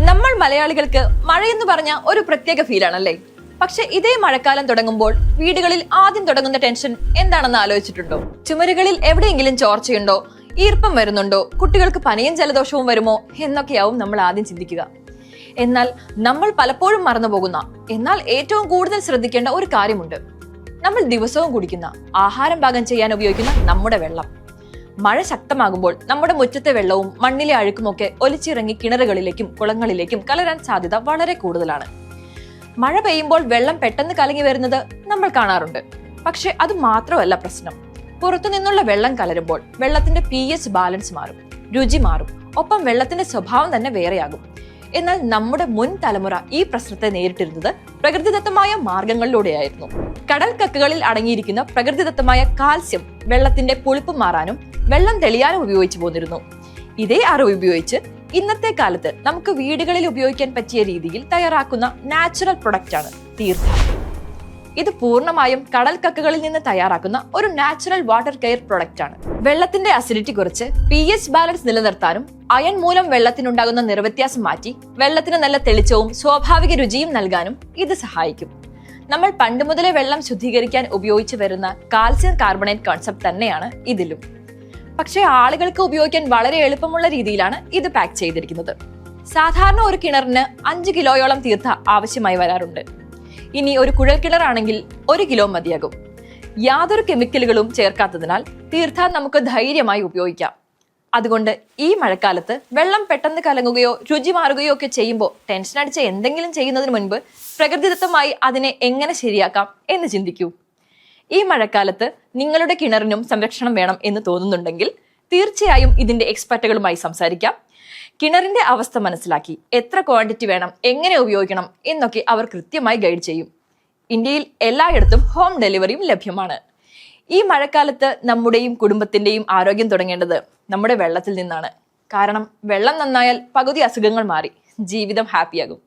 നമ്മൾ മലയാളികൾക്ക് മഴയെന്ന് പറഞ്ഞ ഒരു പ്രത്യേക ഫീലാണല്ലേ. പക്ഷെ ഇതേ മഴക്കാലം തുടങ്ങുമ്പോൾ വീടുകളിൽ ആദ്യം തുടങ്ങുന്ന ടെൻഷൻ എന്താണെന്ന് ആലോചിച്ചിട്ടുണ്ടോ? ചുമരുകളിൽ എവിടെയെങ്കിലും ചോർച്ചയുണ്ടോ, ഈർപ്പം വരുന്നുണ്ടോ, കുട്ടികൾക്ക് പനിയും ജലദോഷവും വരുമോ എന്നൊക്കെയാവും നമ്മൾ ആദ്യം ചിന്തിക്കുക. എന്നാൽ നമ്മൾ പലപ്പോഴും മറന്നുപോകുന്ന, എന്നാൽ ഏറ്റവും കൂടുതൽ ശ്രദ്ധിക്കേണ്ട ഒരു കാര്യമുണ്ട്. നമ്മൾ ദിവസവും കുടിക്കുന്ന, ആഹാരം പാകം ചെയ്യാൻ ഉപയോഗിക്കുന്ന നമ്മുടെ വെള്ളം. മഴ ശക്തമാകുമ്പോൾ നമ്മുടെ മുറ്റത്തെ വെള്ളവും മണ്ണിലെ അഴുക്കുമൊക്കെ ഒലിച്ചിറങ്ങി കിണറുകളിലേക്കും കുളങ്ങളിലേക്കും കലരാൻ സാധ്യത വളരെ കൂടുതലാണ്. മഴ പെയ്യുമ്പോൾ വെള്ളം പെട്ടെന്ന് കലങ്ങി വരുന്നത് നമ്മൾ കാണാറുണ്ട്. പക്ഷെ അത് മാത്രമല്ല പ്രശ്നം. പുറത്തുനിന്നുള്ള വെള്ളം കലരുമ്പോൾ വെള്ളത്തിന്റെ pH ബാലൻസ് മാറും, രുചി മാറും, ഒപ്പം വെള്ളത്തിന്റെ സ്വഭാവം തന്നെ വേറെയാകും. എന്നാൽ നമ്മുടെ മുൻ തലമുറ ഈ പ്രശ്നത്തെ നേരിട്ടിരുന്നത് പ്രകൃതിദത്തമായ മാർഗങ്ങളിലൂടെയായിരുന്നു. കടൽ കക്കകളിൽ അടങ്ങിയിരിക്കുന്ന പ്രകൃതിദത്തമായ കാൽസ്യം വെള്ളത്തിന്റെ പുളിപ്പ് മാറാനും വെള്ളം തെളിയാനും ഉപയോഗിച്ചു പോന്നിരുന്നു. ഇതേ അറിവ് ഉപയോഗിച്ച് ഇന്നത്തെ കാലത്ത് നമുക്ക് വീടുകളിൽ ഉപയോഗിക്കാൻ പറ്റിയ രീതിയിൽ തയ്യാറാക്കുന്ന നാച്ചുറൽ പ്രൊഡക്റ്റ് ആണ് തീർത്ഥ. ഇത് പൂർണ്ണമായും കടൽ കക്കകളിൽ നിന്ന് തയ്യാറാക്കുന്ന ഒരു നാച്ചുറൽ വാട്ടർ കെയർ പ്രൊഡക്റ്റ് ആണ്. വെള്ളത്തിന്റെ അസിഡിറ്റി കുറച്ച് pH ബാലൻസ് നിലനിർത്താനും അയൺ മൂലം വെള്ളത്തിനുണ്ടാകുന്ന നിറവ്യത്യാസം മാറ്റി വെള്ളത്തിന് നല്ല തെളിച്ചവും സ്വാഭാവിക രുചിയും നൽകാനും ഇത് സഹായിക്കും. നമ്മൾ പണ്ട് മുതലേ വെള്ളം ശുദ്ധീകരിക്കാൻ ഉപയോഗിച്ചു വരുന്ന കാൽസ്യം കാർബണേറ്റ് കോൺസെപ്റ്റ് തന്നെയാണ് ഇതിലും. പക്ഷേ ആളുകൾക്ക് ഉപയോഗിക്കാൻ വളരെ എളുപ്പമുള്ള രീതിയിലാണ് ഇത് പാക്ക് ചെയ്തിരിക്കുന്നത്. സാധാരണ ഒരു കിണറിന് 5 കിലോയോളം തീർത്ഥ ആവശ്യമായി വരാറുണ്ട്. ഇനി ഒരു കുഴൽ കിണറാണെങ്കിൽ 1 കിലോ മതിയാകും. യാതൊരു കെമിക്കലുകളും ചേർക്കാത്തതിനാൽ തീർത്ഥ നമുക്ക് ധൈര്യമായി ഉപയോഗിക്കാം. അതുകൊണ്ട് ഈ മഴക്കാലത്ത് വെള്ളം പെട്ടെന്ന് കലങ്ങുകയോ രുചി മാറുകയോ ഒക്കെ ചെയ്യുമ്പോൾ ടെൻഷൻ അടിച്ച് എന്തെങ്കിലും ചെയ്യുന്നതിന് മുൻപ് പ്രകൃതിദത്തമായി അതിനെ എങ്ങനെ ശരിയാക്കാം എന്ന് ചിന്തിക്കൂ. ഈ മഴക്കാലത്ത് നിങ്ങളുടെ കിണറിനും സംരക്ഷണം വേണം എന്ന് തോന്നുന്നുണ്ടെങ്കിൽ തീർച്ചയായും ഇതിന്റെ എക്സ്പെർട്ടുകളുമായി സംസാരിക്കാം. കിണറിന്റെ അവസ്ഥ മനസ്സിലാക്കി എത്ര ക്വാണ്ടിറ്റി വേണം, എങ്ങനെ ഉപയോഗിക്കണം എന്നൊക്കെ അവർ കൃത്യമായി ഗൈഡ് ചെയ്യും. ഇന്ത്യയിൽ എല്ലായിടത്തും ഹോം ഡെലിവറിയും ലഭ്യമാണ്. ഈ മഴക്കാലത്ത് നമ്മുടെയും കുടുംബത്തിന്റെയും ആരോഗ്യം തുടങ്ങേണ്ടത് നമ്മുടെ വെള്ളത്തിൽ നിന്നാണ്. കാരണം വെള്ളം നന്നായാൽ പകുതി അസുഖങ്ങൾ മാറി ജീവിതം ഹാപ്പിയാകും.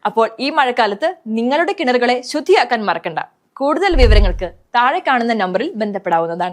അപ്പോൾ ഈ മഴക്കാലത്ത് നിങ്ങളുടെ കിണറുകളെ ശുദ്ധിയാക്കാൻ മറക്കണ്ട. കൂടുതൽ വിവരങ്ങൾക്ക് താഴെ കാണുന്ന നമ്പറിൽ ബന്ധപ്പെടാവുന്നതാണ്.